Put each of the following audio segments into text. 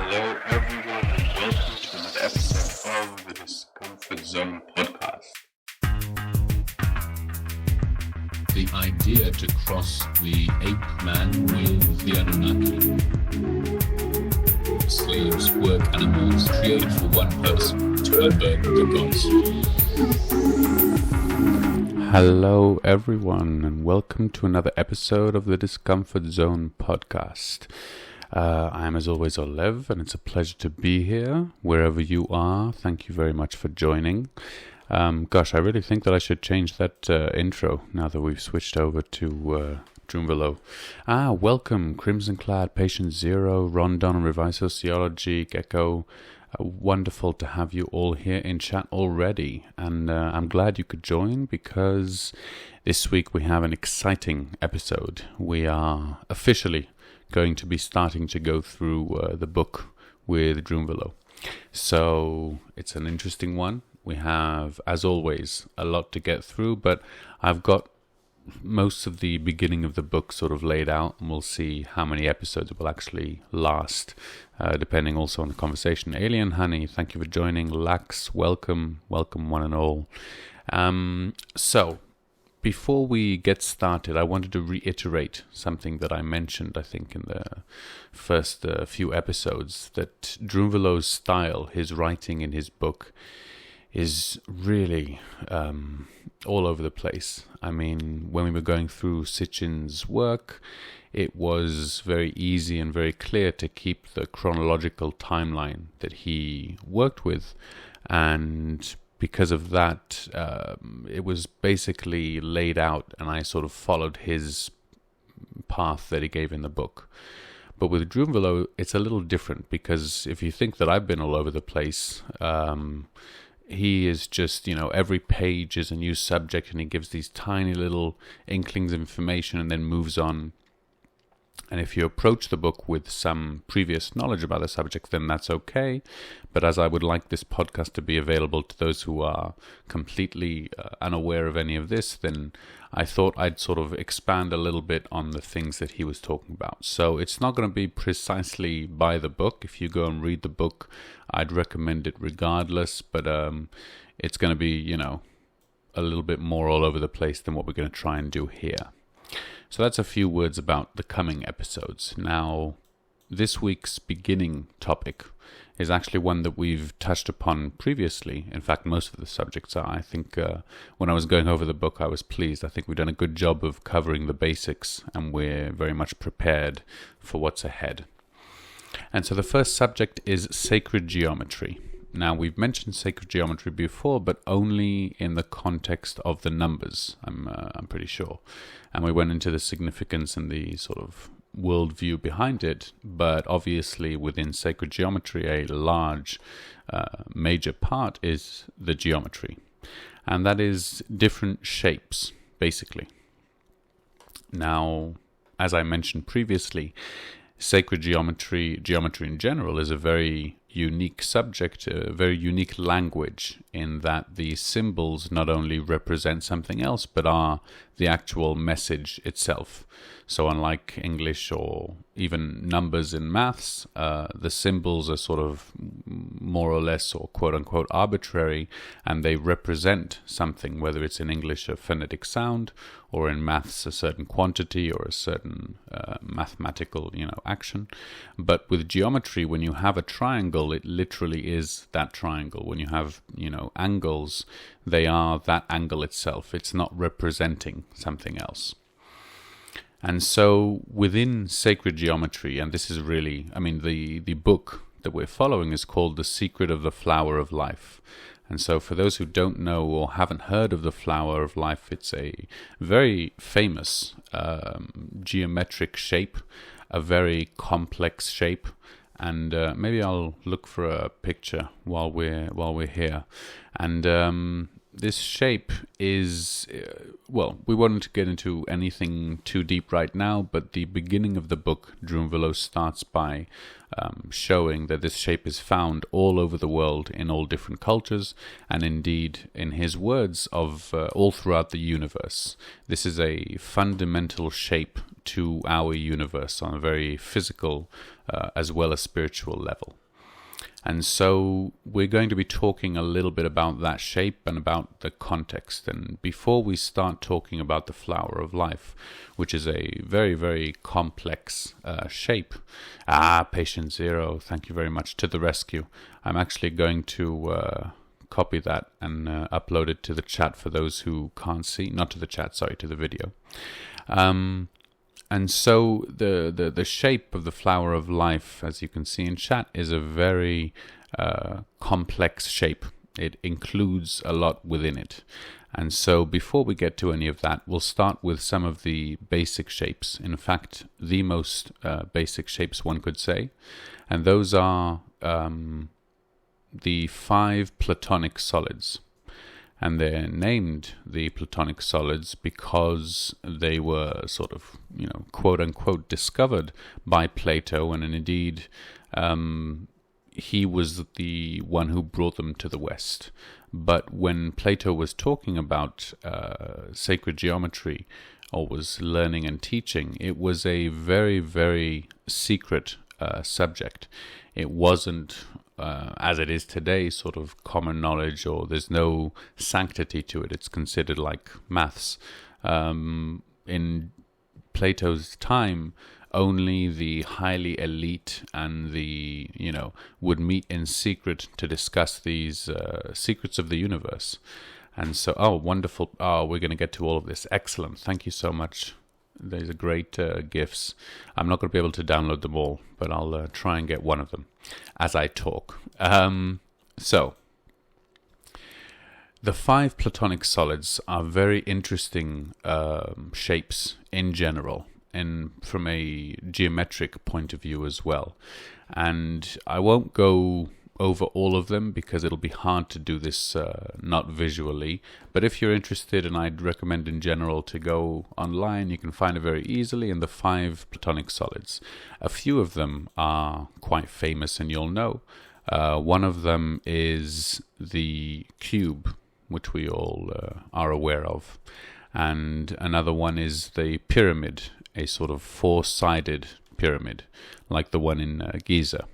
Hello everyone and welcome to another episode of the Discomfort-Zone podcast. The idea to cross the ape man with the Anunnaki. Slaves, work animals, created for one person, to unburden the gods. Hello everyone and welcome to another episode of the Discomfort-Zone podcast. I am as always Olev, and it's a pleasure to be here wherever you are. Thank you very much for joining. I really think that I should change that intro now that we've switched over to Drunvalo. Welcome, Crimson Clad, Patient Zero, Rondon, Revised Sociology, Gecko. Wonderful to have you all here in chat already, and I'm glad you could join because this week we have an exciting episode. We are officially going to be starting to go through the book with Drunvalo. So it's an interesting one. We have, as always, a lot to get through, but I've got most of the beginning of the book sort of laid out, and we'll see how many episodes it will actually last, depending also on the conversation. Alien Honey, thank you for joining. Lax, welcome one and all. So, before we get started, I wanted to reiterate something that I mentioned, I think, in the first few episodes, that Drunvalo's style, his writing in his book, is really all over the place. I mean, when we were going through Sitchin's work, it was very easy and very clear to keep the chronological timeline that he worked with, and because of that, it was basically laid out, and I sort of followed his path that he gave in the book. But with Drunvalo, it's a little different, because if you think that I've been all over the place, he is just, every page is a new subject, and he gives these tiny little inklings of information and then moves on. And if you approach the book with some previous knowledge about the subject, then that's okay. But as I would like this podcast to be available to those who are completely unaware of any of this, then I thought I'd sort of expand a little bit on the things that he was talking about. So it's not going to be precisely by the book. If you go and read the book, I'd recommend it regardless. But it's going to be, a little bit more all over the place than what we're going to try and do here. So that's a few words about the coming episodes. Now, this week's beginning topic is actually one that we've touched upon previously. In fact, most of the subjects are. I think when I was going over the book, I was pleased. I think we've done a good job of covering the basics, and we're very much prepared for what's ahead. And so the first subject is sacred geometry. Now, we've mentioned sacred geometry before, but only in the context of the numbers, I'm pretty sure. And we went into the significance and the sort of worldview behind it, but obviously within sacred geometry, a large major part is the geometry. And that is different shapes, basically. Now, as I mentioned previously, sacred geometry in general, is a very unique subject, a very unique language, in that the symbols not only represent something else, but are the actual message itself. So unlike English or even numbers in maths, the symbols are sort of more or less, or quote-unquote arbitrary, and they represent something, whether it's in English a phonetic sound, or in maths a certain quantity, or a certain mathematical, action. But with geometry, when you have a triangle, it literally is that triangle. When you have, angles, they are that angle itself. It's not representing something else. And so within sacred geometry, and this is really, the book that we're following is called The Secret of the Flower of Life. And so for those who don't know or haven't heard of the Flower of Life, it's a very famous geometric shape, a very complex shape. And maybe I'll look for a picture while we're here. And this shape is, well, we won't get into anything too deep right now, but the beginning of the book, Drunvalo, starts by showing that this shape is found all over the world in all different cultures, and indeed, in his words, of all throughout the universe. This is a fundamental shape to our universe on a very physical as well as spiritual level. And so we're going to be talking a little bit about that shape and about the context. And before we start talking about the flower of life, which is a very, very complex shape. Patient Zero, thank you very much, to the rescue. I'm actually going to copy that and upload it to the chat for those who can't see. Not to the chat, sorry, to the video. And so the shape of the flower of life, as you can see in chat, is a very complex shape. It includes a lot within it. And so before we get to any of that, we'll start with some of the basic shapes. In fact, the most basic shapes, one could say. And those are the 5 Platonic solids. And they're named the Platonic solids because they were sort of, quote-unquote, discovered by Plato, and indeed he was the one who brought them to the West. But when Plato was talking about sacred geometry, or was learning and teaching, it was a very, very secret subject. It wasn't as it is today, sort of common knowledge, or there's no sanctity to it. It's considered like maths. In Plato's time, only the highly elite and the, would meet in secret to discuss these secrets of the universe. And so, wonderful. We're going to get to all of this. Excellent. Thank you so much. These are great gifts. I'm not going to be able to download them all, but I'll try and get one of them as I talk. So, the 5 Platonic solids are very interesting shapes in general, and from a geometric point of view as well. And I won't go over all of them because it'll be hard to do this not visually, but if you're interested, and I'd recommend in general to go online, you can find it very easily in the 5 Platonic solids. A few of them are quite famous and you'll know. One of them is the cube, which we all are aware of, and another one is the pyramid, a sort of 4-sided pyramid like the one in Giza.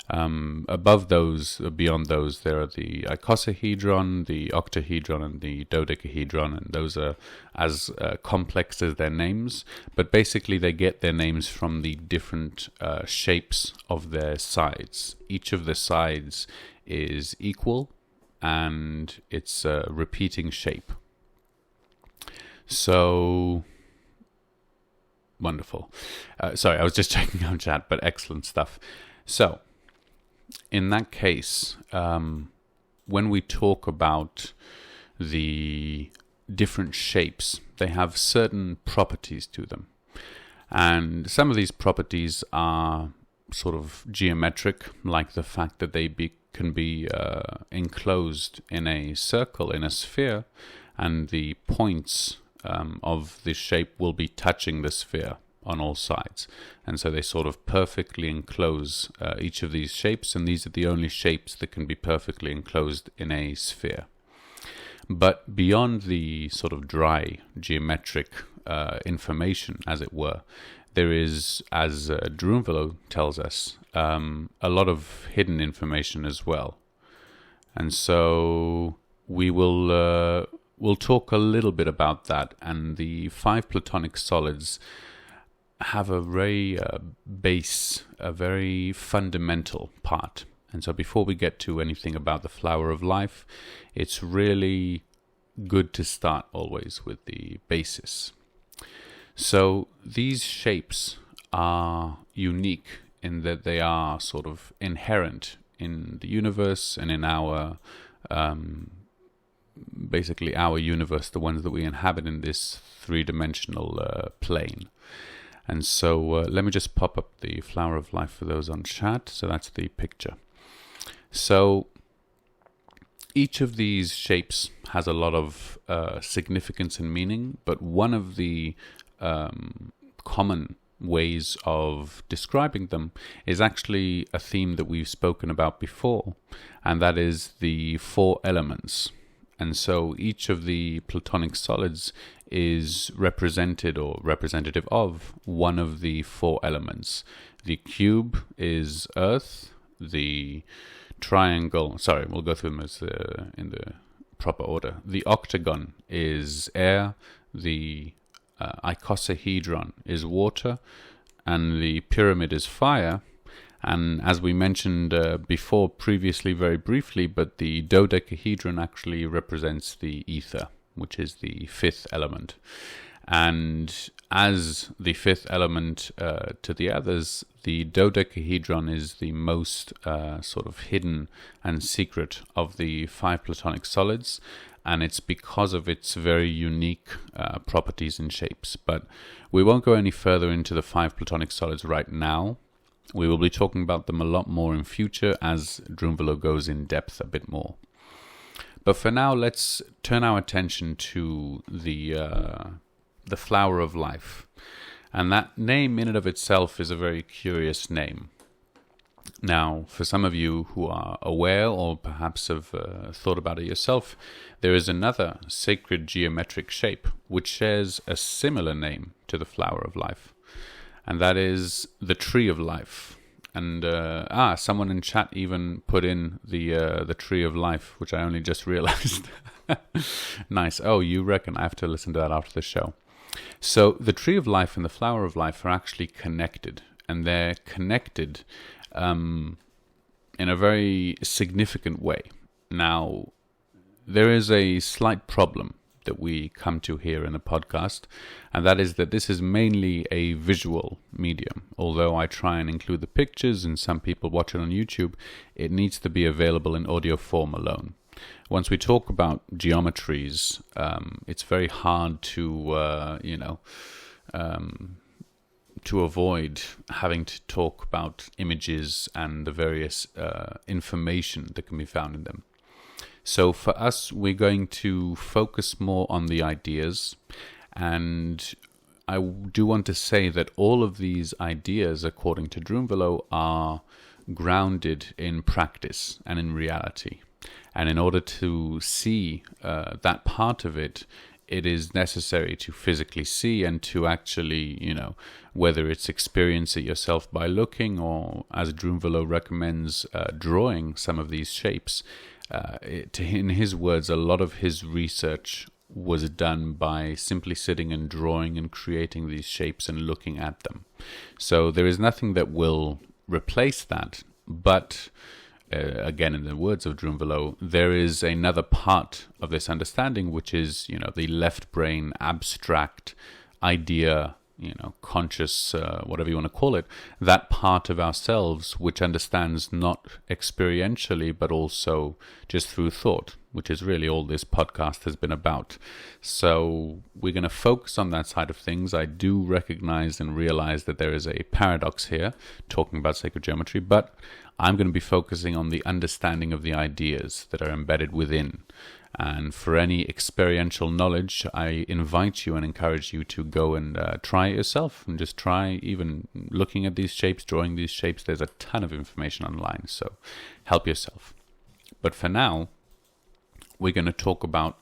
Above those, beyond those, there are the icosahedron, the octahedron, and the dodecahedron, and those are as complex as their names, but basically they get their names from the different shapes of their sides. Each of the sides is equal, and it's a repeating shape. So, wonderful. Sorry, I was just checking on chat, but excellent stuff. So, in that case, when we talk about the different shapes, they have certain properties to them. And some of these properties are sort of geometric, like the fact that they can be enclosed in a circle, in a sphere, and the points of the shape will be touching the sphere on all sides, and so they sort of perfectly enclose each of these shapes, and these are the only shapes that can be perfectly enclosed in a sphere. But beyond the sort of dry geometric information, as it were, there is, as Drunvalo tells us, a lot of hidden information as well. And so we will we'll talk a little bit about that. And the 5 Platonic solids have a very base, a very fundamental part. And so before we get to anything about the flower of life, it's really good to start always with the basis. So these shapes are unique in that they are sort of inherent in the universe and in our, basically our universe, the ones that we inhabit in this 3-dimensional plane. And so let me just pop up the flower of life for those on chat. So that's the picture. So each of these shapes has a lot of significance and meaning, but one of the common ways of describing them is actually a theme that we've spoken about before, and that is the four elements. And so each of the platonic solids is represented or representative of one of the four elements. The cube is earth, the triangle, sorry, we'll go through them as in the proper order. The octagon is air, the icosahedron is water, and the pyramid is fire. And as we mentioned before previously very briefly, but the dodecahedron actually represents the ether, which is the fifth element. And as the fifth element to the others, the dodecahedron is the most sort of hidden and secret of the five platonic solids, and it's because of its very unique properties and shapes. But we won't go any further into the five platonic solids right now. We will be talking about them a lot more in future as Drunvalo goes in depth a bit more. But for now, let's turn our attention to the flower of life. And that name in and of itself is a very curious name. Now, for some of you who are aware or perhaps have thought about it yourself, there is another sacred geometric shape which shares a similar name to the flower of life. And that is the tree of life. And someone in chat even put in the tree of life, which I only just realized. Nice. Oh, you reckon I have to listen to that after the show. So the tree of life and the flower of life are actually connected, and they're connected in a very significant way. Now, there is a slight problem that we come to here in the podcast, and that is that this is mainly a visual medium. Although I try and include the pictures and some people watch it on YouTube, it needs to be available in audio form alone. Once we talk about geometries, it's very hard to to avoid having to talk about images and the various information that can be found in them. So for us, we're going to focus more on the ideas, and I do want to say that all of these ideas, according to Drunvalo, are grounded in practice and in reality. And in order to see that part of it, it is necessary to physically see and to actually, whether it's experience it yourself by looking or, as Drunvalo recommends, drawing some of these shapes. In his words, a lot of his research was done by simply sitting and drawing and creating these shapes and looking at them. So there is nothing that will replace that, but again, in the words of Drunvalo, there is another part of this understanding, which is, the left brain abstract idea, conscious, whatever you want to call it, that part of ourselves which understands not experientially, but also just through thought, which is really all this podcast has been about. So we're going to focus on that side of things. I do recognize and realize that there is a paradox here, talking about sacred geometry, but I'm going to be focusing on the understanding of the ideas that are embedded within. And for any experiential knowledge, I invite you and encourage you to go and try it yourself, and just try even looking at these shapes, drawing these shapes. There's a ton of information online, so help yourself. But for now, we're going to talk about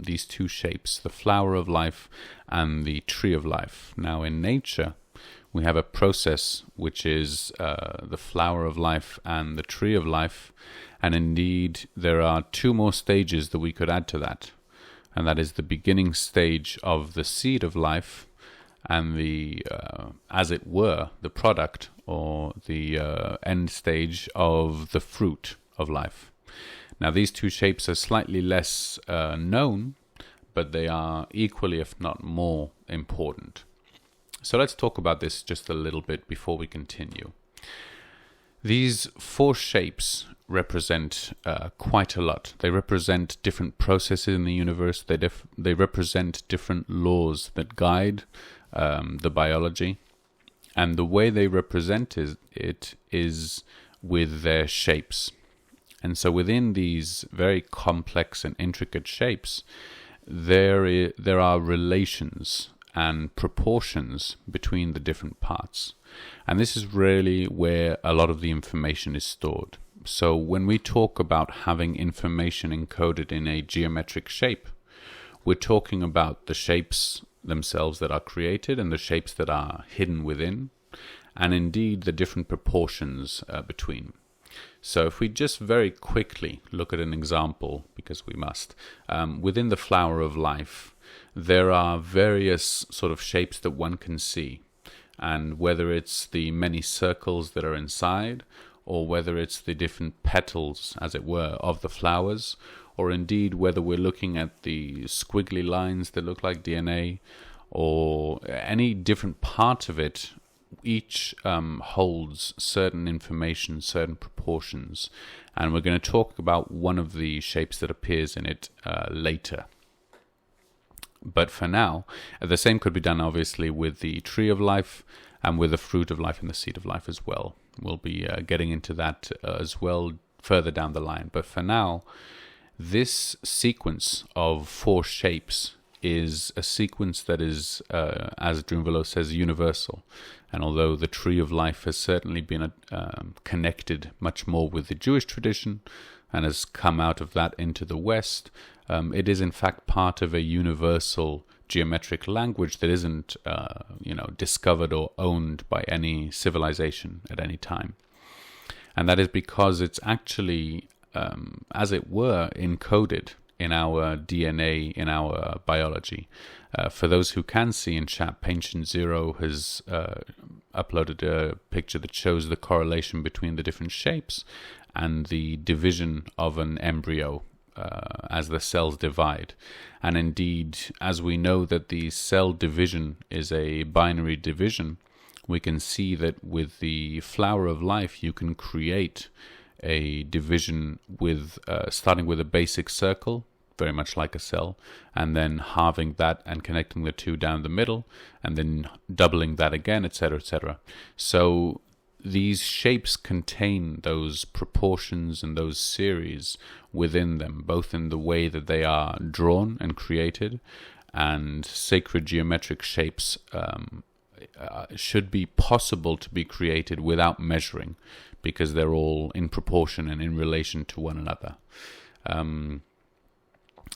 these two shapes, the flower of life and the tree of life. Now, in nature, we have a process which is the flower of life and the tree of life. And indeed, there are two more stages that we could add to that. And that is the beginning stage of the seed of life and the, as it were, the product or the end stage of the fruit of life. Now, these two shapes are slightly less known, but they are equally, if not more, important. So let's talk about this just a little bit before we continue. These four shapes represent quite a lot. They represent different processes in the universe. They represent different laws that guide the biology. And the way they represent it is with their shapes. And so within these very complex and intricate shapes, there are relations and proportions between the different parts. And this is really where a lot of the information is stored. So when we talk about having information encoded in a geometric shape, we're talking about the shapes themselves that are created and the shapes that are hidden within, and indeed the different proportions between. So if we just very quickly look at an example, because we must, within the flower of life, there are various sort of shapes that one can see. And whether it's the many circles that are inside, or whether it's the different petals, as it were, of the flowers, or indeed whether we're looking at the squiggly lines that look like DNA, or any different part of it, each holds certain information, certain proportions. And we're going to talk about one of the shapes that appears in it later. But for now, the same could be done obviously with the tree of life and with the fruit of life and the seed of life as well. We'll be getting into that as well further down the line. But for now, this sequence of 4 shapes is a sequence that is, as Drunvalo says, universal. And although the tree of life has certainly been connected much more with the Jewish tradition and has come out of that into the West, it is in fact part of a universal geometric language that isn't discovered or owned by any civilization at any time. And that is because it's actually, as it were, encoded in our DNA, in our biology. For those who can see in chat, Patient Zero has uploaded a picture that shows the correlation between the different shapes and the division of an embryo as the cells divide. And indeed, as we know that the cell division is a binary division, we can see that with the flower of life you can create a division with starting with a basic circle, very much like a cell, and then halving that and connecting the two down the middle, and then doubling that again, etc., etc. So these shapes contain those proportions and those series within them, both in the way that they are drawn and created, and sacred geometric shapes should be possible to be created without measuring, because they're all in proportion and in relation to one another.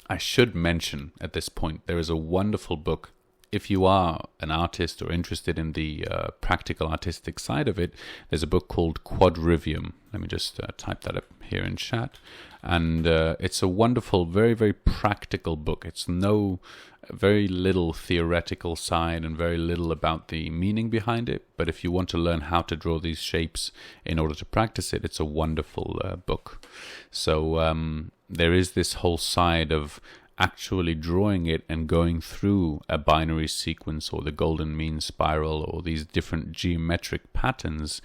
I should mention at this point, there is a wonderful book. If you are an artist or interested in the practical artistic side of it, there's a book called Quadrivium. Let me just type that up here in chat. And it's a wonderful, very, very practical book. It's very little theoretical side and very little about the meaning behind it. But if you want to learn how to draw these shapes in order to practice it, it's a wonderful book. So there is this whole side of actually drawing it and going through a binary sequence or the golden mean spiral or these different geometric patterns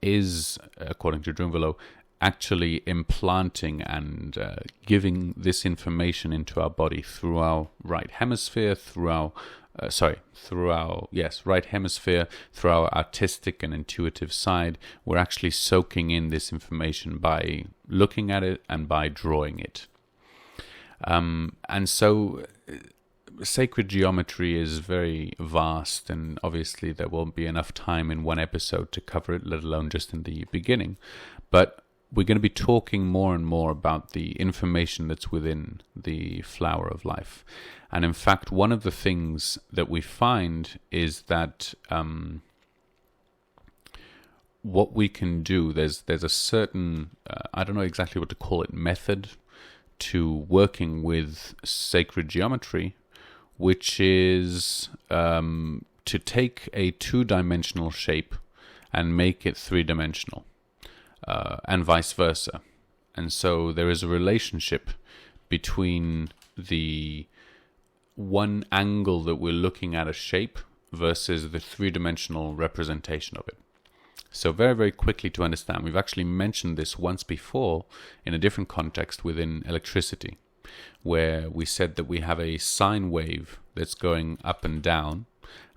is, according to Drunvalo, actually implanting and giving this information into our body through our right hemisphere, through our right hemisphere, through our artistic and intuitive side. We're actually soaking in this information by looking at it and by drawing it. And so sacred geometry is very vast, and obviously there won't be enough time in one episode to cover it, let alone just in the beginning. But we're going to be talking more and more about the information that's within the flower of life. And in fact, one of the things that we find is that what we can do, there's a certain, I don't know exactly what to call it, method to working with sacred geometry, which is to take a 2-dimensional shape and make it 3-dimensional, and vice versa. And so there is a relationship between the one angle that we're looking at a shape versus the 3-dimensional representation of it. So very, very quickly to understand, we've actually mentioned this once before in a different context within electricity, where we said that we have a sine wave that's going up and down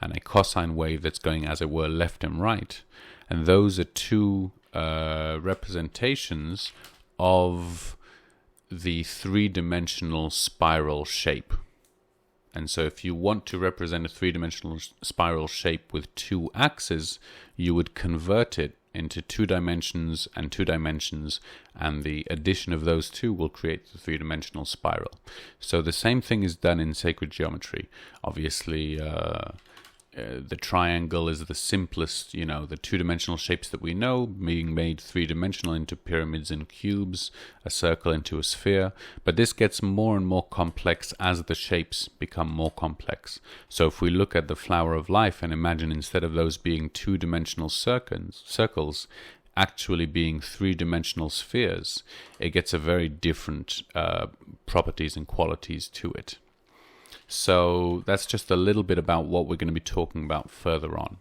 and a cosine wave that's going, as it were, left and right. And those are two representations of the three-dimensional spiral shape. And so if you want to represent a three-dimensional spiral shape with two axes, you would convert it into 2 dimensions, and the addition of those two will create the three-dimensional spiral. So the same thing is done in sacred geometry. Obviously, the triangle is the simplest, the two-dimensional shapes that we know, being made three-dimensional into pyramids and cubes, a circle into a sphere. But this gets more and more complex as the shapes become more complex. So if we look at the flower of life and imagine instead of those being two-dimensional circles, actually being three-dimensional spheres, it gets a very different properties and qualities to it. So that's just a little bit about what we're going to be talking about further on.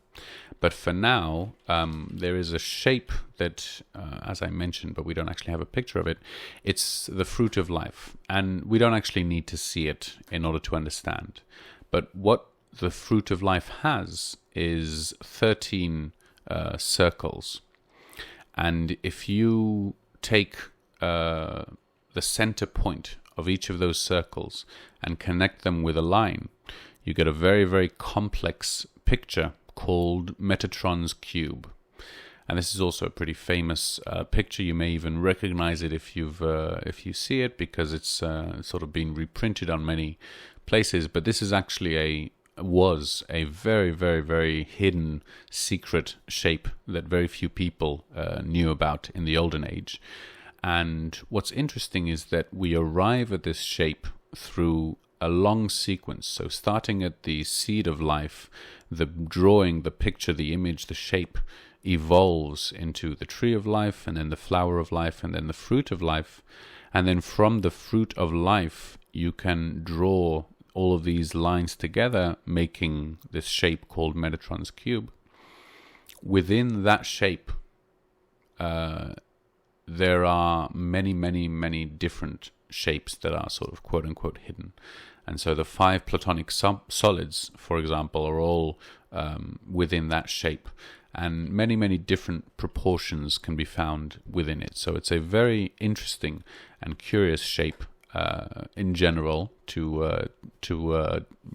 But for now, there is a shape that, as I mentioned, but we don't actually have a picture of it. It's the fruit of life. And we don't actually need to see it in order to understand. But what the fruit of life has is 13 circles. And if you take the center point of each of those circles and connect them with a line, you get a very, very complex picture called Metatron's cube. And this is also a pretty famous picture. You may even recognize it if you see it, because it's sort of been reprinted on many places. But this is actually was a very, very, very hidden secret shape that very few people knew about in the olden age. And what's interesting is that we arrive at this shape through a long sequence. So starting at the seed of life, the drawing, the picture, the image, the shape evolves into the tree of life, and then the flower of life, and then the fruit of life. And then from the fruit of life, you can draw all of these lines together, making this shape called Metatron's cube. Within that shape, there are many, many, many different shapes that are sort of quote-unquote hidden. And so the 5 platonic solids, for example, are all within that shape. And many, many different proportions can be found within it. So it's a very interesting and curious shape in general to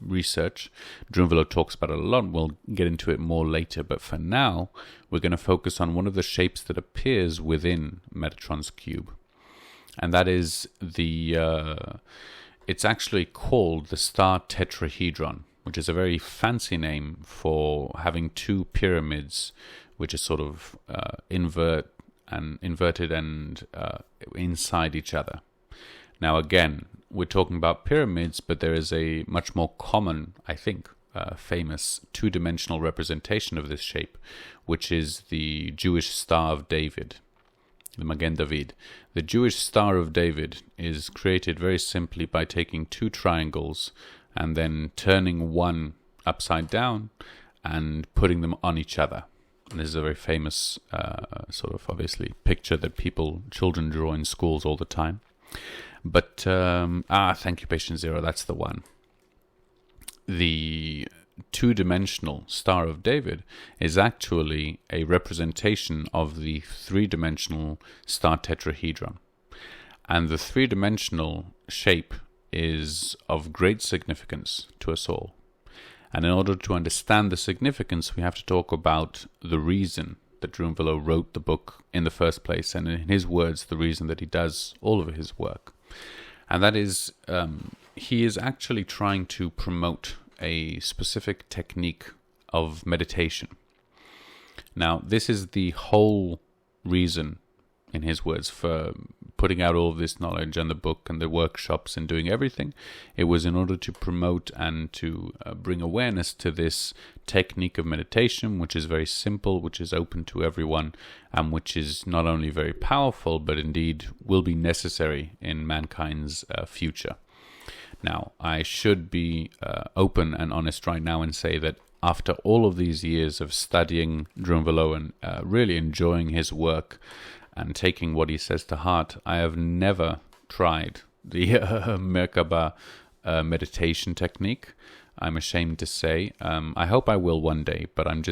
research. Drunvalo talks about it a lot. We'll get into it more later. But for now, we're going to focus on one of the shapes that appears within Metatron's cube. And that is it's actually called the start-tetrahedron, which is a very fancy name for having 2 pyramids, which are sort of inverted and inside each other. Now, again, we're talking about pyramids, but there is a much more common, I think, famous 2-dimensional representation of this shape, which is the Jewish Star of David, the Magen David. The Jewish Star of David is created very simply by taking 2 triangles and then turning one upside down and putting them on each other. And this is a very famous sort of, obviously, picture that children draw in schools all the time. But, thank you, Patient Zero, that's the one. The 2-dimensional Star of David is actually a representation of the 3-dimensional start-tetrahedron. And the 3-dimensional shape is of great significance to us all. And in order to understand the significance, we have to talk about the reason that Drunvalo wrote the book in the first place, and in his words, the reason that he does all of his work. And that is, he is actually trying to promote a specific technique of meditation. Now, this is the whole reason, in his words, for putting out all of this knowledge and the book and the workshops and doing everything. It was in order to promote and to bring awareness to this technique of meditation, which is very simple, which is open to everyone, and which is not only very powerful, but indeed will be necessary in mankind's future. Now, I should be open and honest right now and say that after all of these years of studying Drunvalo and really enjoying his work and taking what he says to heart, I have never tried the Merkaba meditation technique. I'm ashamed to say. I hope I will one day, but I'm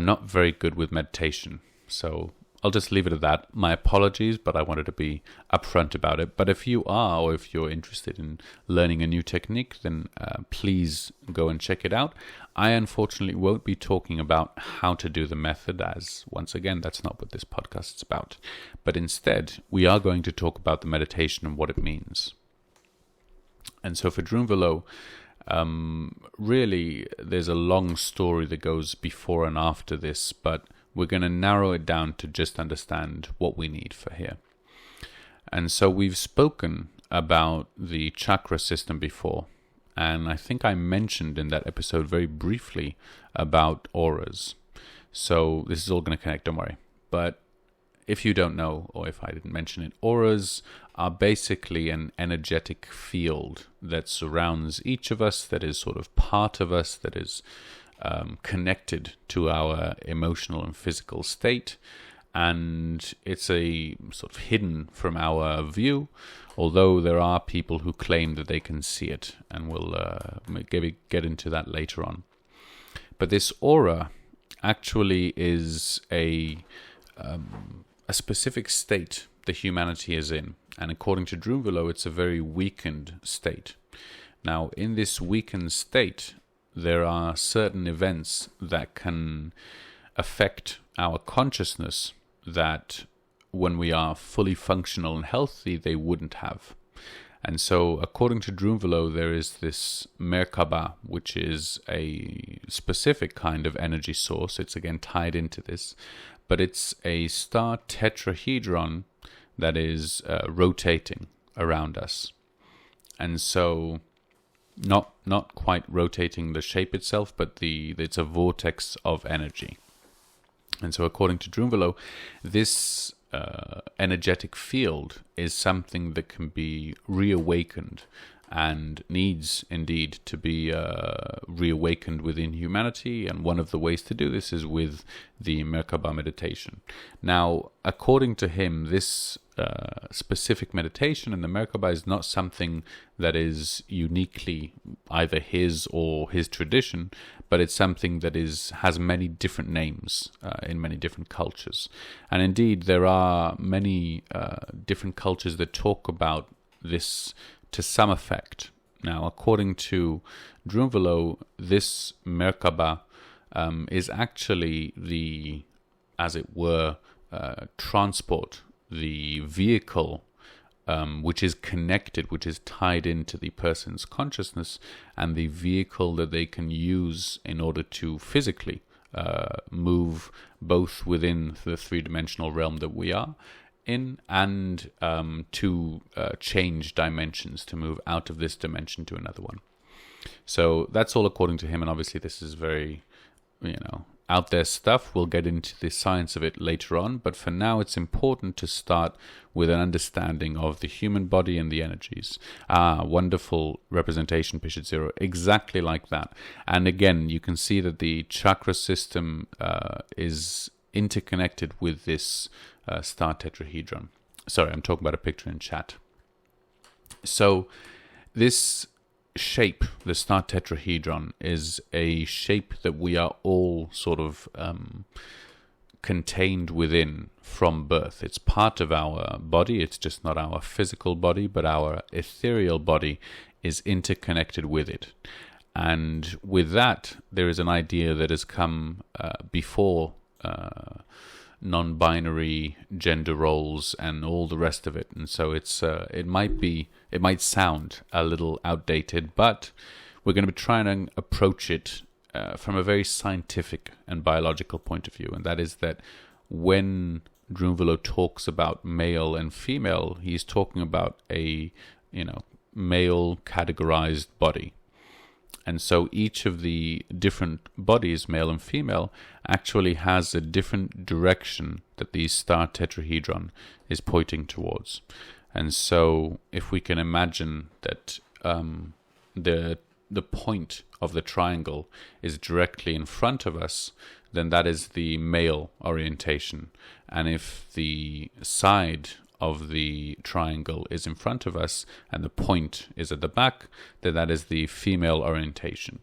not very good with meditation. So I'll just leave it at that. My apologies, but I wanted to be upfront about it. But if you are, or if you're interested in learning a new technique, then please go and check it out. I unfortunately won't be talking about how to do the method, as once again, that's not what this podcast is about. But instead, we are going to talk about the meditation and what it means. And so for Drunvalo, really, there's a long story that goes before and after this, but we're going to narrow it down to just understand what we need for here. And so we've spoken about the chakra system before, and I think I mentioned in that episode very briefly about auras. So this is all going to connect, don't worry. But if you don't know, or if I didn't mention it, auras are basically an energetic field that surrounds each of us, that is sort of part of us, that is connected to our emotional and physical state, and it's a sort of hidden from our view, although there are people who claim that they can see it, and we'll get into that later on. But this aura actually is a specific state that humanity is in, and according to Drunvalo, it's a very weakened state. Now, in this weakened state, there are certain events that can affect our consciousness that when we are fully functional and healthy, they wouldn't have. And so, according to Drunvalo, there is this Merkaba, which is a specific kind of energy source. It's again tied into this, but it's a start-tetrahedron that is rotating around us. And so, not quite rotating the shape itself, but it's a vortex of energy. And so according to Drunvalo, this energetic field is something that can be reawakened and needs indeed to be reawakened within humanity. And one of the ways to do this is with the Merkaba meditation. Now, according to him, this specific meditation and the Merkaba is not something that is uniquely either his or his tradition, but it's something that has many different names in many different cultures. And indeed, there are many different cultures that talk about this to some effect. Now, according to Drunvalo, this Merkaba is actually the, as it were, transport, the vehicle which is connected, which is tied into the person's consciousness, and the vehicle that they can use in order to physically move both within the three-dimensional realm that we are in, and to change dimensions, to move out of this dimension to another one. So that's all according to him, and obviously this is very, out there stuff. We'll get into the science of it later on, but for now it's important to start with an understanding of the human body and the energies. Wonderful representation, Pishit Zero, exactly like that. And again, you can see that the chakra system is interconnected with this start-tetrahedron. Sorry, I'm talking about a picture in chat. So this shape, the start-tetrahedron, is a shape that we are all sort of contained within from birth. It's part of our body. It's just not our physical body, but our ethereal body is interconnected with it. And with that, there is an idea that has come before non-binary gender roles and all the rest of it, and so it might sound a little outdated, but we're going to be trying to approach it from a very scientific and biological point of view, and that is that when Drunvalo talks about male and female, he's talking about a male categorized body. And so each of the different bodies, male and female, actually has a different direction that the star-tetrahedron is pointing towards. And so if we can imagine that the point of the triangle is directly in front of us, then that is the male orientation. And if the side of the triangle is in front of us and the point is at the back, then that is the female orientation.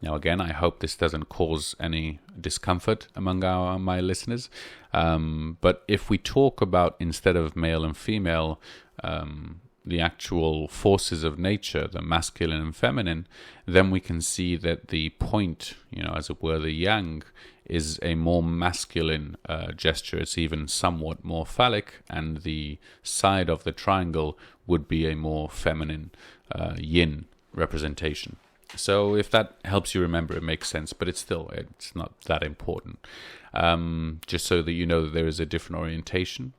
Now, again, I hope this doesn't cause any discomfort among my listeners. But if we talk about, instead of male and female, the actual forces of nature, the masculine and feminine, then we can see that the point, as it were, the yang, is a more masculine gesture. It's even somewhat more phallic, and the side of the triangle would be a more feminine yin representation. So if that helps you remember, it makes sense, but it's not that important. Just so that you know that there is a different orientation.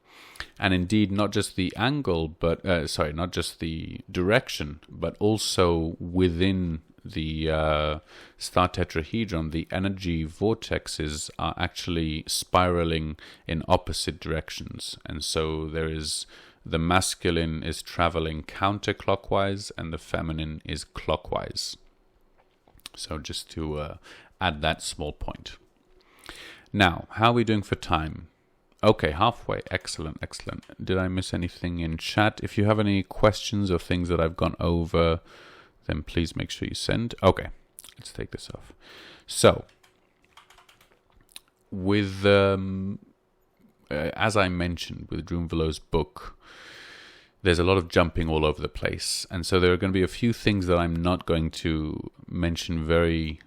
And indeed, not just the angle, not just the direction, but also within the start-tetrahedron, the energy vortexes are actually spiraling in opposite directions. And so the masculine is traveling counterclockwise and the feminine is clockwise. So just to add that small point. Now, how are we doing for time? Okay, halfway. Excellent. Did I miss anything in chat? If you have any questions or things that I've gone over, then please make sure you send. Okay, let's take this off. So, with as I mentioned, with Drunvalo's book, there's a lot of jumping all over the place. And so there are going to be a few things that I'm not going to mention very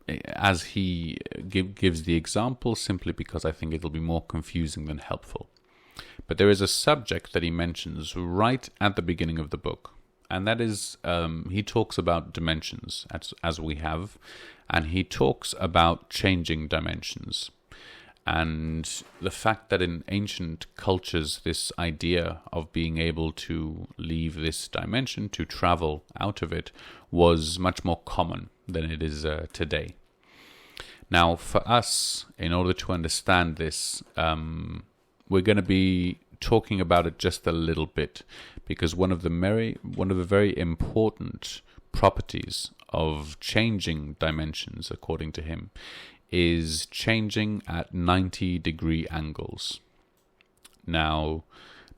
as he gives the example, simply because I think it'll be more confusing than helpful. But there is a subject that he mentions right at the beginning of the book, and that is he talks about dimensions, as we have, and he talks about changing dimensions. And the fact that in ancient cultures, this idea of being able to leave this dimension, to travel out of it, was much more common than it is today. Now, for us, in order to understand this, we're going to be talking about it just a little bit, because one of the very important properties of changing dimensions, according to him, is changing at 90-degree angles. Now,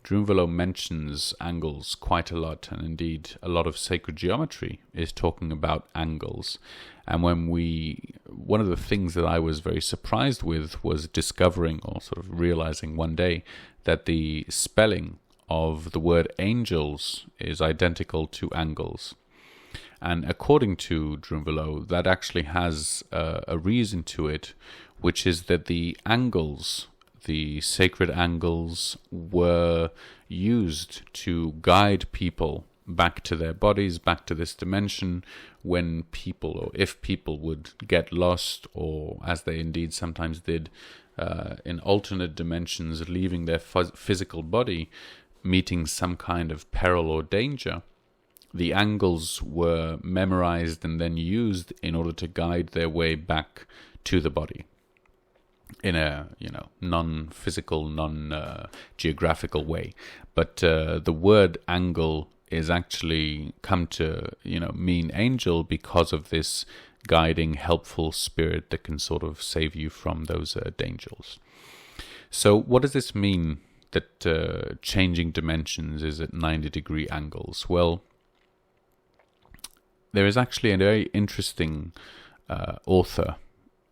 Drunvalo mentions angles quite a lot, and indeed a lot of sacred geometry is talking about angles. And one of the things that I was very surprised with was discovering, or sort of realizing one day, that the spelling of the word angels is identical to angles. And according to Drunvalo, that actually has a reason to it, which is that the angles, the sacred angles, were used to guide people back to their bodies, back to this dimension, when people, or if people would get lost, or as they indeed sometimes did, in alternate dimensions, leaving their physical body, meeting some kind of peril or danger. The angles were memorized and then used in order to guide their way back to the body in a non-physical, non-geographical way. But the word angle is actually come to mean angel because of this guiding, helpful spirit that can sort of save you from those dangers. So what does this mean, that changing dimensions is at 90-degree angles? Well, there is actually a very interesting author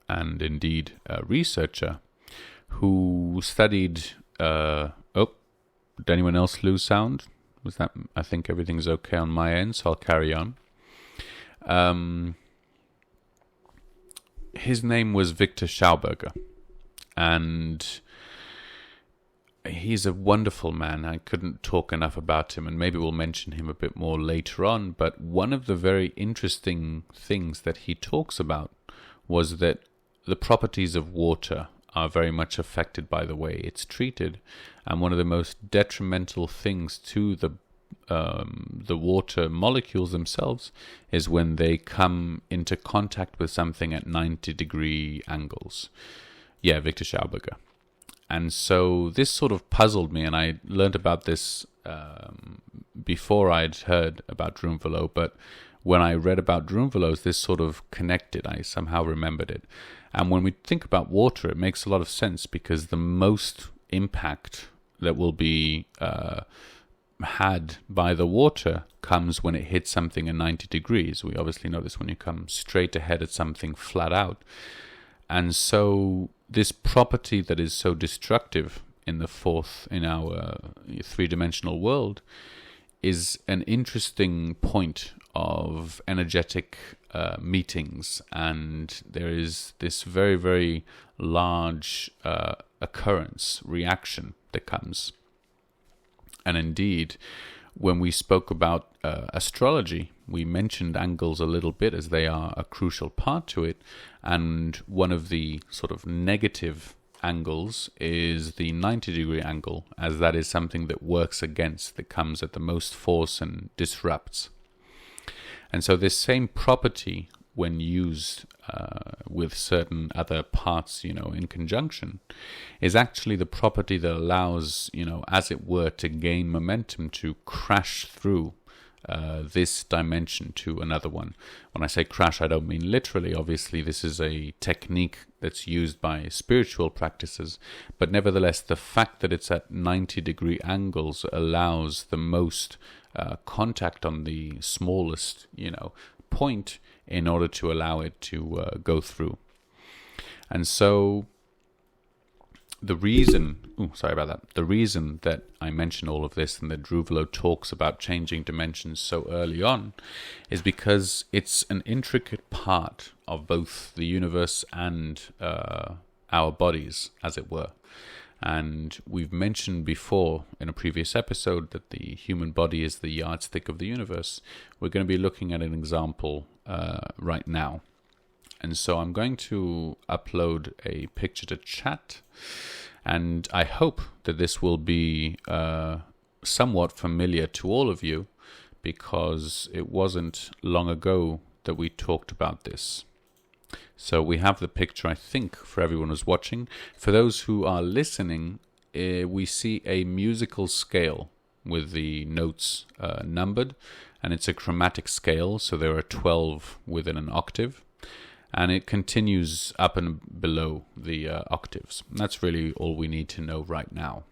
and indeed a researcher who studied... did anyone else lose sound? Was that? I think everything's okay on my end, so I'll carry on. His name was Victor Schauberger, and he's a wonderful man. I couldn't talk enough about him, and maybe we'll mention him a bit more later on. But one of the very interesting things that he talks about was that the properties of water are very much affected by the way it's treated, and one of the most detrimental things to the water molecules themselves is when they come into contact with something at 90-degree angles. Yeah, Victor Schauberger. And so this sort of puzzled me, and I learned about this before I'd heard about Drunvalo, but when I read about Drunvalo's, this sort of connected. I somehow remembered it. And when we think about water, it makes a lot of sense, because the most impact that will be had by the water comes when it hits something at 90 degrees. We obviously know this when you come straight ahead at something flat out. And so this property that is so destructive in our three-dimensional world is an interesting point of energetic meetings, and there is this very, very large reaction that comes. And indeed, when we spoke about astrology, we mentioned angles a little bit as they are a crucial part to it, and one of the sort of negative angles is the 90-degree angle, as that is something that works against, that comes at the most force and disrupts. And so this same property, when used with certain other parts, in conjunction, is actually the property that allows, as it were, to gain momentum, to crash through this dimension to another one. When I say crash, I don't mean literally. Obviously, this is a technique that's used by spiritual practices, but nevertheless, the fact that it's at 90-degree angles allows the most contact on the smallest, point in order to allow it to go through. And so the reason that I mention all of this and that Drunvalo talks about changing dimensions so early on is because it's an intricate part of both the universe and our bodies, as it were. And we've mentioned before in a previous episode that the human body is the yardstick of the universe. We're going to be looking at an example right now. And so I'm going to upload a picture to chat, and I hope that this will be somewhat familiar to all of you, because it wasn't long ago that we talked about this. So we have the picture, I think, for everyone who's watching. For those who are listening, we see a musical scale with the notes numbered, and it's a chromatic scale, so there are 12 within an octave. And it continues up and below the octaves. That's really all we need to know right now.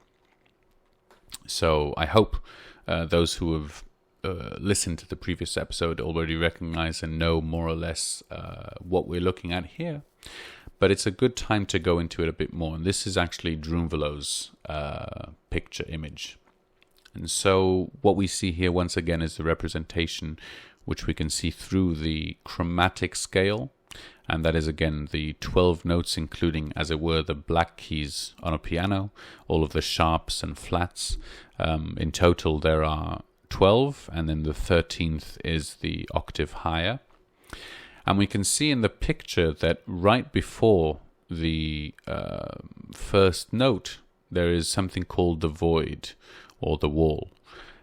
So I hope those who have listened to the previous episode already recognize and know more or less what we're looking at here. But it's a good time to go into it a bit more. And this is actually Drunvalo's picture image. And so what we see here once again is the representation which we can see through the chromatic scale. And that is again the 12 notes, including, as it were, the black keys on a piano, all of the sharps and flats. In total there are 12, and then the 13th is the octave higher. And we can see in the picture that right before the first note there is something called the void or the wall.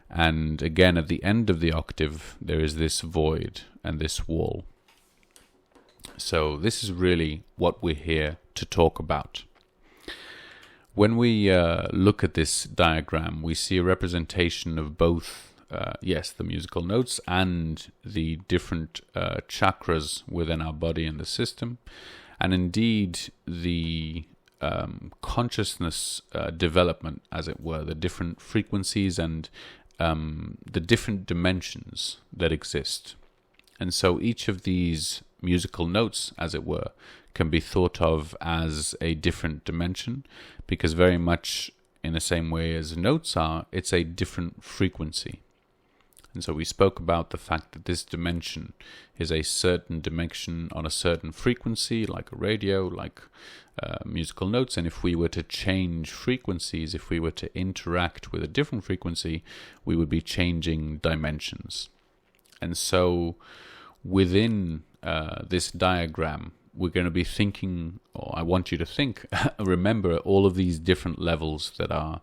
And again at the end of the octave there is this void and this wall. So this is really what we're here to talk about. When we look at this diagram, we see a representation of both, the musical notes and the different chakras within our body and the system, and indeed the consciousness development, as it were, the different frequencies and the different dimensions that exist. And so each of these musical notes, as it were, can be thought of as a different dimension, because very much in the same way as notes are, it's a different frequency. And so we spoke about the fact that this dimension is a certain dimension on a certain frequency, like a radio, like musical notes. And if we were to change frequencies, if we were to interact with a different frequency, we would be changing dimensions. And so within this diagram, we're going to be thinking, or I want you to think, remember all of these different levels that are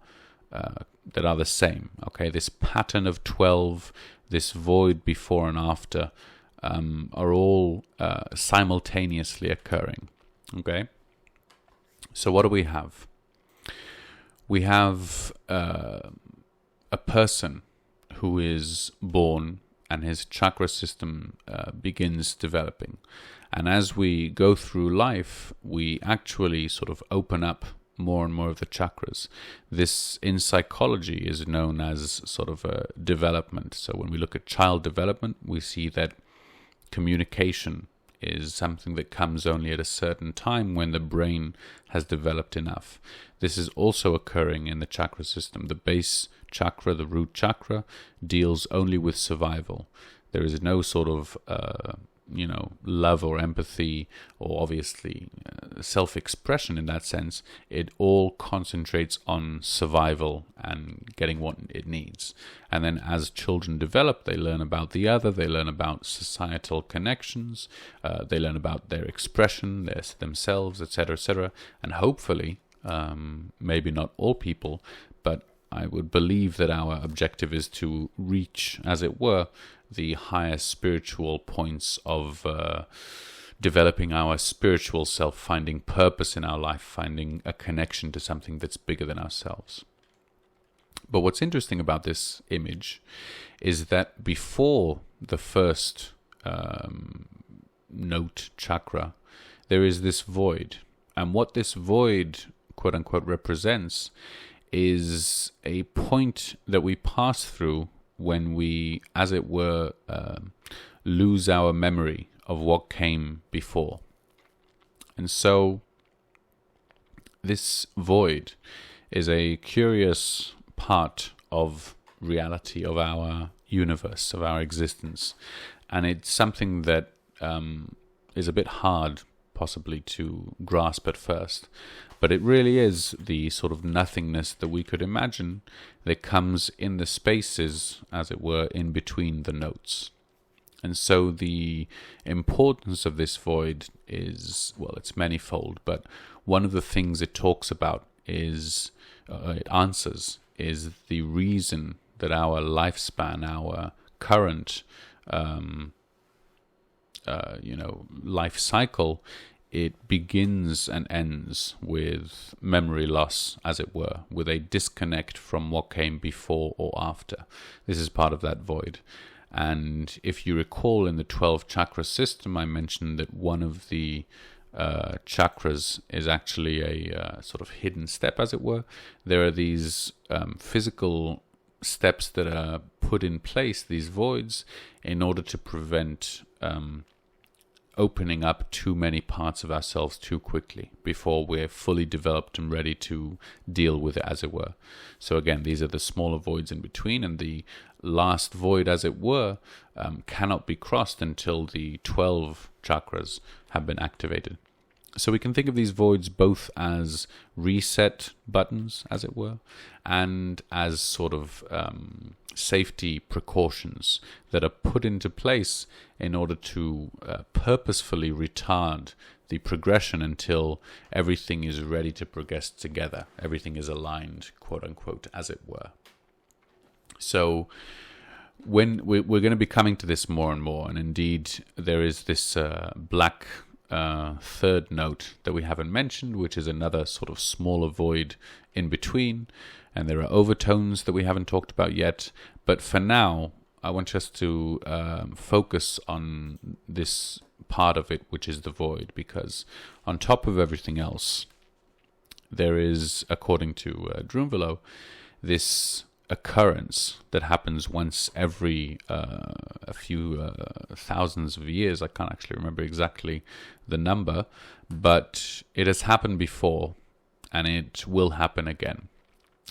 the same. Okay, this pattern of 12, this void before and after, are all simultaneously occurring. Okay, so what do we have? We have a person who is born, and his chakra system begins developing. And as we go through life, we actually sort of open up more and more of the chakras. This in psychology is known as sort of a development. So when we look at child development, we see that communication is something that comes only at a certain time when the brain has developed enough. This is also occurring in the chakra system. The base chakra, the root chakra, deals only with survival. There is no sort of love or empathy or obviously self-expression in that sense. It all concentrates on survival and getting what it needs. And then as children develop, they learn about the other, they learn about societal connections, they learn about their expression, themselves, etc., etc. And hopefully, maybe not all people, but I would believe that our objective is to reach, as it were, the higher spiritual points of developing our spiritual self, finding purpose in our life, finding a connection to something that's bigger than ourselves. But what's interesting about this image is that before the first note chakra, there is this void. And what this void, quote unquote, represents is a point that we pass through when we, as it were, lose our memory of what came before. And so this void is a curious part of reality, of our universe, of our existence. And it's something that is a bit hard possibly to grasp at first. But it really is the sort of nothingness that we could imagine that comes in the spaces, as it were, in between the notes. And so the importance of this void is, well, it's manifold, but one of the things it talks about is, it answers, is the reason that our lifespan, our current, life cycle, it begins and ends with memory loss, as it were, with a disconnect from what came before or after. This is part of that void. And if you recall in the 12 chakra system, I mentioned that one of the chakras is actually a sort of hidden step, as it were. There are these physical steps that are put in place, these voids, in order to prevent opening up too many parts of ourselves too quickly before we're fully developed and ready to deal with it, as it were. So again, these are the smaller voids in between, and the last void, as it were, cannot be crossed until the 12 chakras have been activated. So we can think of these voids both as reset buttons, as it were, and as sort of safety precautions that are put into place in order to purposefully retard the progression until everything is ready to progress together. Everything is aligned, quote unquote, as it were. So when we're going to be coming to this more and more, and indeed there is this black third note that we haven't mentioned, which is another sort of smaller void in between, and there are overtones that we haven't talked about yet. But for now, I want us to focus on this part of it, which is the void, because on top of everything else, there is, according to Drunvalo, this occurrence that happens once every a few thousands of years. I can't actually remember exactly the number, but it has happened before and it will happen again.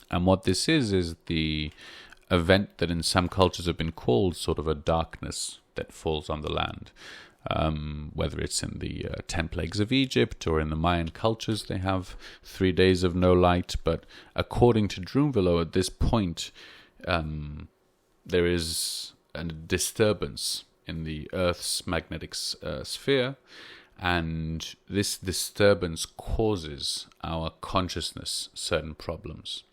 And what this is the event that in some cultures have been called sort of a darkness that falls on the land. Whether it's in the 10 plagues of Egypt or in the Mayan cultures, they have 3 days of no light. But according to Drunvalo, at this point, there is a disturbance in the Earth's magnetic sphere, and this disturbance causes our consciousness certain problems.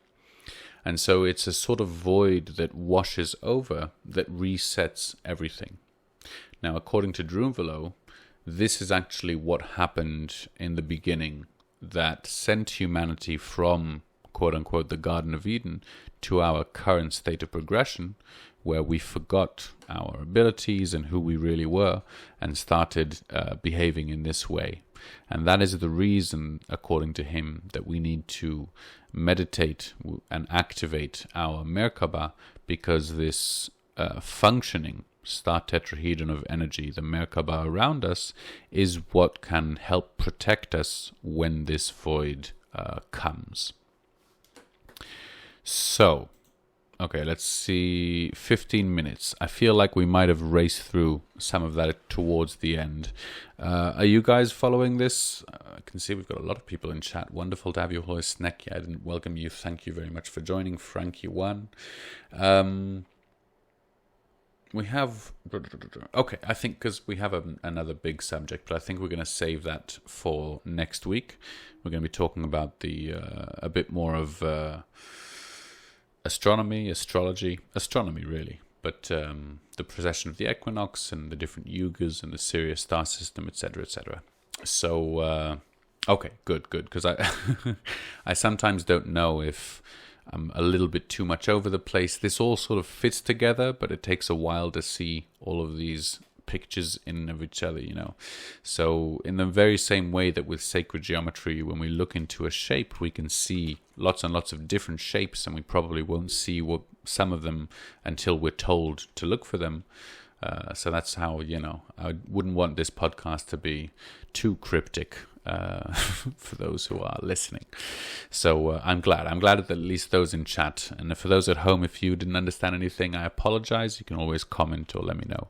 And so it's a sort of void that washes over, that resets everything. Now, according to Drunvalo, this is actually what happened in the beginning that sent humanity from, quote-unquote, the Garden of Eden to our current state of progression, where we forgot our abilities and who we really were and started behaving in this way. And that is the reason, according to him, that we need to meditate and activate our Merkaba, because this functioning start-tetrahedron of energy, the Merkaba around us, is what can help protect us when this void comes. So, okay, let's see, 15 minutes. I feel like we might have raced through some of that towards the end. Are you guys following this? I can see we've got a lot of people in chat. Wonderful to have you, Hoy Sneki. I didn't welcome you. Thank you very much for joining. Frankie1. We have... Okay, I think because we have another big subject, but I think we're going to save that for next week. We're going to be talking about a bit more of... astronomy really, but the precession of the equinox and the different yugas and the Sirius star system, etc., etc. So, okay, good, because I sometimes don't know if I'm a little bit too much over the place. This all sort of fits together, but it takes a while to see all of these pictures in of each other, So in the very same way that with sacred geometry, when we look into a shape, we can see lots and lots of different shapes, and we probably won't see some of them until we're told to look for them. So that's how, I wouldn't want this podcast to be too cryptic for those who are listening. So I'm glad that at least those in chat, and for those at home, if you didn't understand anything, I apologize. You can always comment or let me know.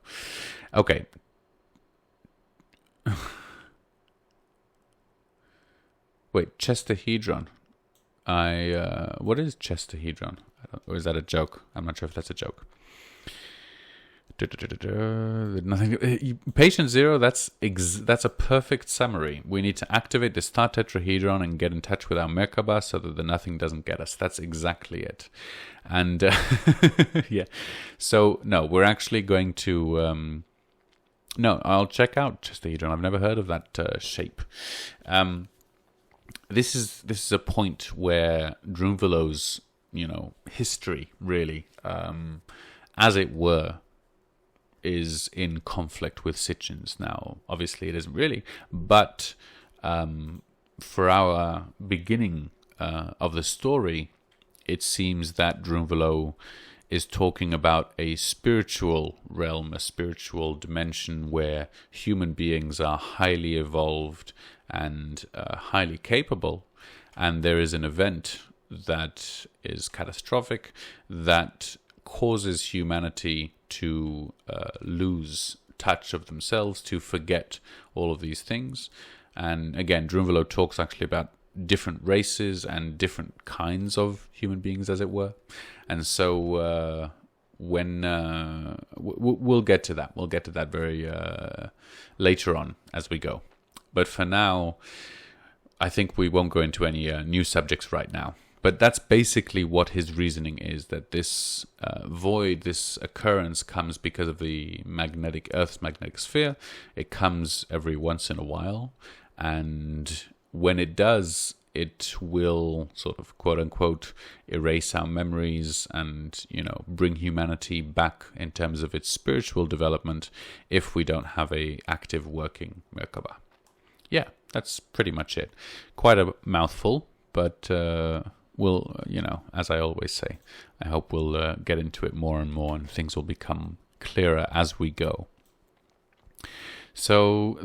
Okay. Wait, Chesterhedron. What is Chesterhedron? Or is that a joke? I'm not sure if that's a joke. Nothing. Patient zero. That's a perfect summary. We need to activate the start-tetrahedron and get in touch with our Merkaba so that the nothing doesn't get us. That's exactly it. And yeah. So no, we're actually going to. No, I'll check out Chesterhedron. I've never heard of that shape. This is a point where Drunvalo's history really, as it were, is in conflict with Sitchin's. Now, obviously, it isn't really, but for our beginning of the story, it seems that Drunvalo is talking about a spiritual realm, a spiritual dimension where human beings are highly evolved and highly capable, and there is an event that is catastrophic that causes humanity to lose touch of themselves, to forget all of these things. And again, Drunvalo talks actually about different races and different kinds of human beings, as it were. And so when we'll get to that. We'll get to that very later on as we go. But for now, I think we won't go into any new subjects right now. But that's basically what his reasoning is, that this void, this occurrence comes because of the Earth's magnetic sphere. It comes every once in a while. And when it does, it will sort of, quote unquote, erase our memories and, bring humanity back in terms of its spiritual development if we don't have a active working Merkaba. Yeah, that's pretty much it. Quite a mouthful, but we'll, as I always say, I hope we'll get into it more and more and things will become clearer as we go. So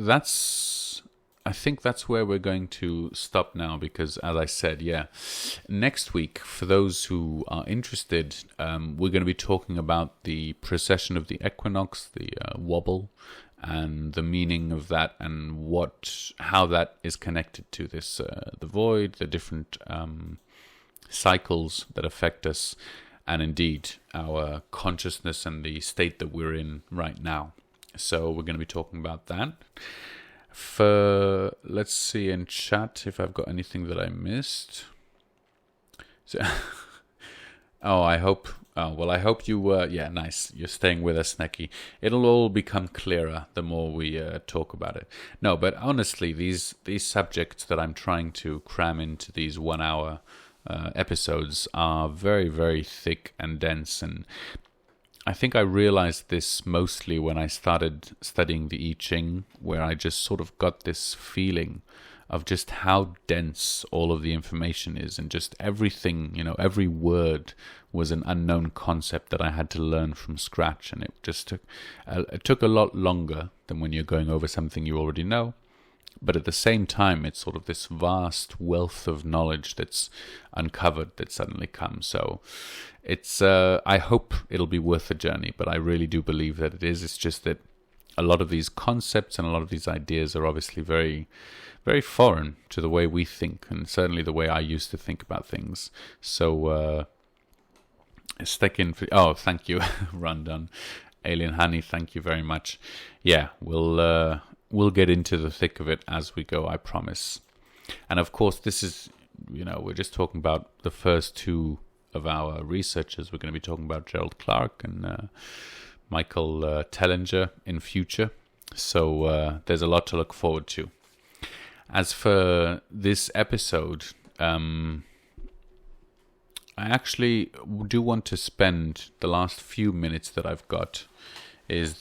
I think that's where we're going to stop now because, as I said, next week, for those who are interested, we're going to be talking about the precession of the equinox, the wobble, and the meaning of that and how that is connected to this, the void, the different cycles that affect us, and indeed our consciousness and the state that we're in right now. So we're going to be talking about that. Let's see in chat if I've got anything that I missed. So, I hope you nice. You're staying with us, Neki. It'll all become clearer the more we talk about it. No, but honestly, these subjects that I'm trying to cram into these 1 hour episodes are very, very thick and dense, and I think I realized this mostly when I started studying the I Ching, where I just sort of got this feeling of just how dense all of the information is, and just everything, every word was an unknown concept that I had to learn from scratch, and it took a lot longer than when you're going over something you already know. But at the same time, it's sort of this vast wealth of knowledge that's uncovered that suddenly comes. So it's, I hope it'll be worth the journey, but I really do believe that it is. It's just that a lot of these concepts and a lot of these ideas are obviously very, very foreign to the way we think, and certainly the way I used to think about things. So, stick in for, oh, thank you, Randon. Alien Honey, thank you very much. Yeah, we'll get into the thick of it as we go, I promise. And of course, this is, we're just talking about the first two of our researchers. We're going to be talking about Gerald Clark and Michael Tellinger in future. So there's a lot to look forward to. As for this episode, I actually do want to spend the last few minutes that I've got is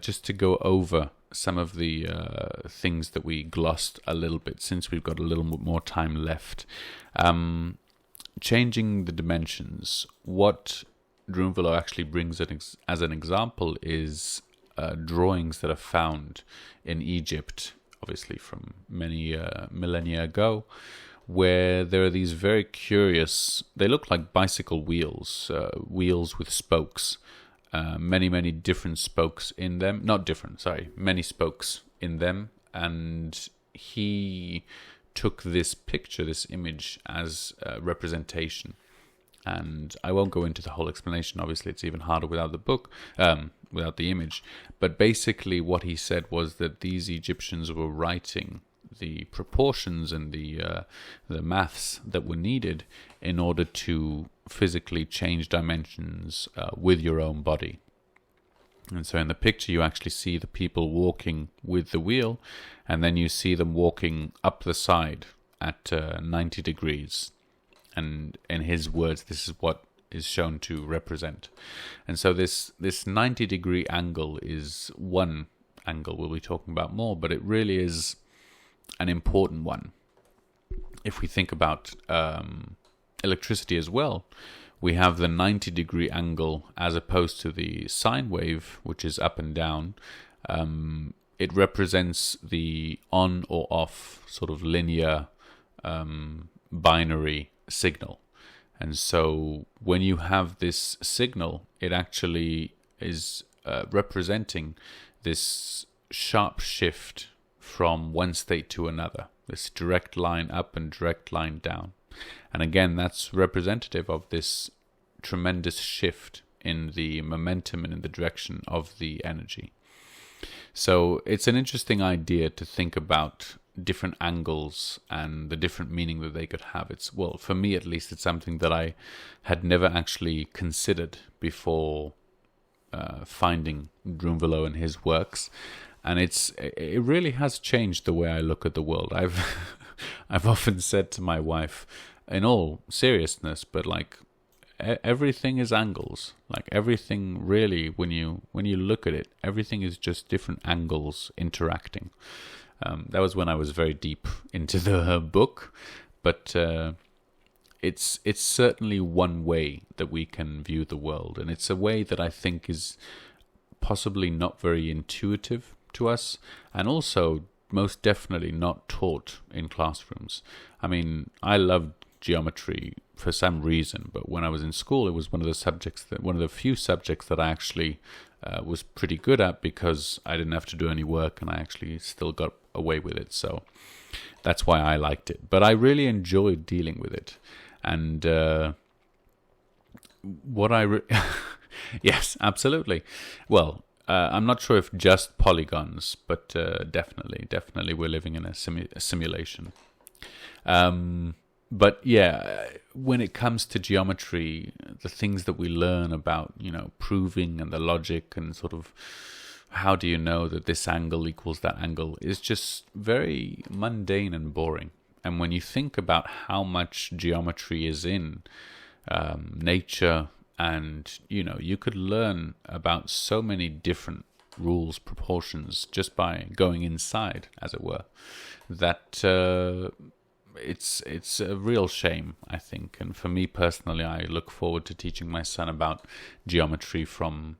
just to go over some of the things that we glossed a little bit, since we've got a little more time left. Changing the dimensions. What Drunvalo actually brings as an example is drawings that are found in Egypt, obviously from many millennia ago, where there are these very curious, they look like bicycle wheels, wheels with spokes, many different spokes in them, many spokes in them, and he took this picture, this image, as a representation. And I won't go into the whole explanation, obviously it's even harder without the book, without the image, but basically what he said was that these Egyptians were writing the proportions and the maths that were needed in order to physically change dimensions with your own body. And so in the picture you actually see the people walking with the wheel, and then you see them walking up the side at 90 degrees. And in his words, this is what is shown to represent. And so this 90-degree angle is one angle we'll be talking about more, but it really is an important one. If we think about electricity as well, we have the 90-degree angle as opposed to the sine wave, which is up and down. It represents the on or off sort of linear binary signal. And so when you have this signal, it actually is representing this sharp shift from one state to another, this direct line up and direct line down. And again, that's representative of this tremendous shift in the momentum and in the direction of the energy. So it's an interesting idea to think about different angles and the different meaning that they could have. It's, well, for me at least, it's something that I had never actually considered before finding Drunvalo and his works. And it really has changed the way I look at the world. I've often said to my wife, in all seriousness, but like everything is angles. Like everything really, when you look at it, everything is just different angles interacting. That was when I was very deep into the book, but it's certainly one way that we can view the world, and it's a way that I think is possibly not very intuitive to us, and also most definitely not taught in classrooms. I mean, I loved geometry for some reason, but when I was in school, it was one of the few subjects that I actually was pretty good at, because I didn't have to do any work and I actually still got away with it. So that's why I liked it. But I really enjoyed dealing with it. And yes, absolutely. Well, I'm not sure if just polygons, but definitely we're living in a simulation. But yeah, when it comes to geometry, the things that we learn about, proving and the logic and sort of how do you know that this angle equals that angle is just very mundane and boring. And when you think about how much geometry is in nature And, you could learn about so many different rules, proportions, just by going inside, as it were, that it's a real shame, I think. And for me personally, I look forward to teaching my son about geometry from,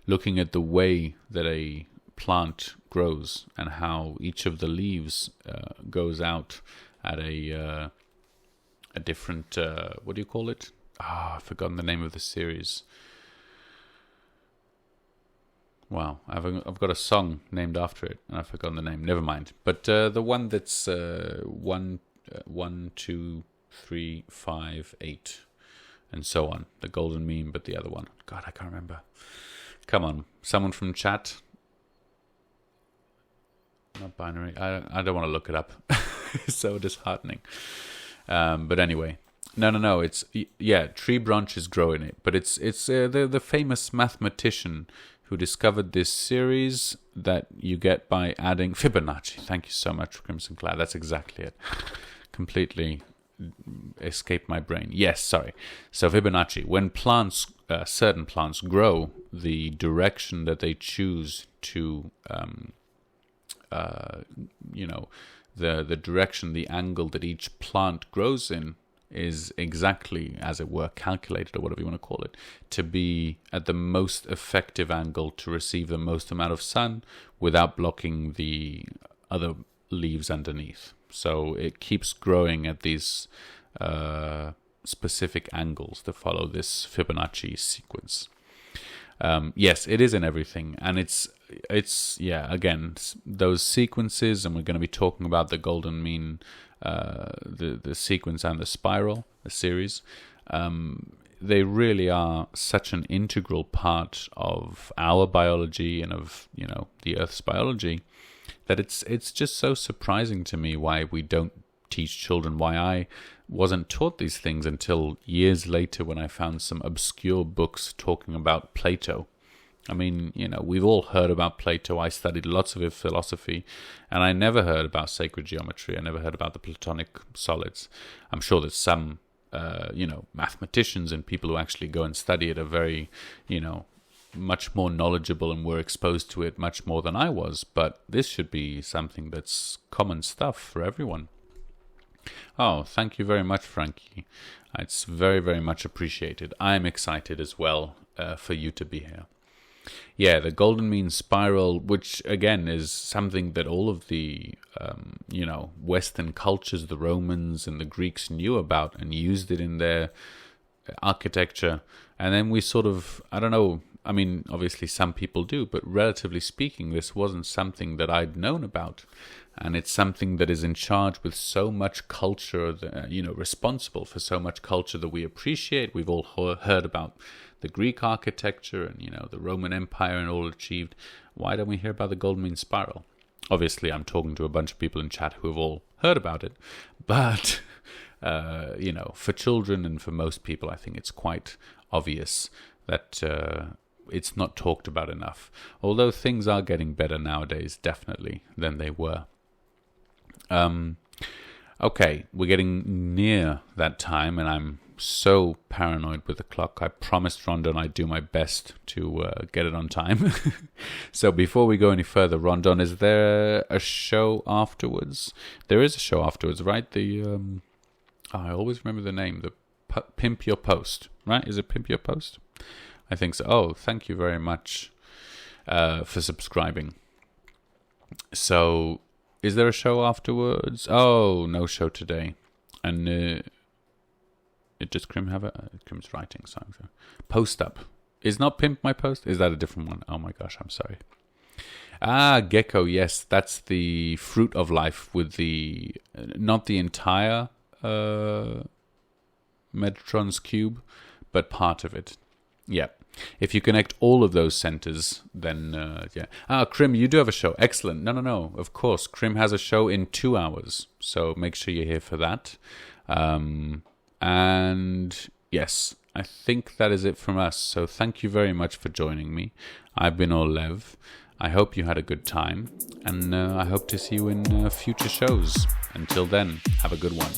looking at the way that a plant grows and how each of the leaves goes out at a different, what do you call it? I've forgotten the name of the series. Wow, I've got a song named after it, and I've forgotten the name. Never mind. But the one that's 1, 2, 3, 5, 8, and so on. The golden mean, but the other one. God, I can't remember. Come on, someone from chat. Not binary. I don't want to look it up. It's so disheartening. But anyway. No. It's tree branches grow in it, but it's the famous mathematician who discovered this series that you get by adding Fibonacci. Thank you so much, Crimson Cloud. That's exactly it. Completely escaped my brain. Yes, sorry. So Fibonacci, when plants, certain plants grow, the direction that they choose to, the direction, the angle that each plant grows in is exactly, as it were, calculated, or whatever you want to call it, to be at the most effective angle to receive the most amount of sun without blocking the other leaves underneath. So it keeps growing at these specific angles to follow this Fibonacci sequence. Yes, it is in everything, and it's again, those sequences, and we're going to be talking about the golden mean, the sequence and the spiral, the series. They really are such an integral part of our biology and of the Earth's biology that it's just so surprising to me why we don't teach children, why I wasn't taught these things until years later when I found some obscure books talking about Plato. I mean, we've all heard about Plato. I studied lots of philosophy, and I never heard about sacred geometry. I never heard about the Platonic solids. I'm sure that some, mathematicians and people who actually go and study it are very, much more knowledgeable and were exposed to it much more than I was. But this should be something that's common stuff for everyone. Oh, thank you very much, Frankie. It's very, very much appreciated. I'm excited as well for you to be here. Yeah, the golden mean spiral, which again is something that all of the, Western cultures, the Romans and the Greeks knew about and used it in their architecture. And then we sort of, I don't know, I mean, obviously some people do, but relatively speaking, this wasn't something that I'd known about. And it's something that is in charge with so much culture, responsible for so much culture that we appreciate. We've all heard about the Greek architecture and, the Roman Empire and all achieved. Why don't we hear about the golden mean spiral? Obviously, I'm talking to a bunch of people in chat who have all heard about it. But, for children and for most people, I think it's quite obvious that it's not talked about enough. Although things are getting better nowadays, definitely, than they were. Okay, we're getting near that time, and I'm so paranoid with the clock. I promised Rondon I'd do my best to get it on time. So before we go any further, Rondon, is there a show afterwards? There is a show afterwards, right? I always remember the name, the Pimp Your Post, right? Is it Pimp Your Post? I think so. Oh, thank you very much for subscribing. So, is there a show afterwards? Oh, no show today. And does Crim have it? Crim's writing songs. Post Up. Is not Pimp My Post? Is that a different one? Oh my gosh, I'm sorry. Gecko, yes. That's the fruit of life with the, not the entire Metatron's cube, but part of it. Yeah. If you connect all of those centers, then, yeah. Crim, you do have a show. Excellent. No. Of course. Crim has a show in 2 hours. So make sure you're here for that. And yes, I think that is it from us. So thank you very much for joining me. I've been Olev. I hope you had a good time. And I hope to see you in future shows. Until then, have a good one.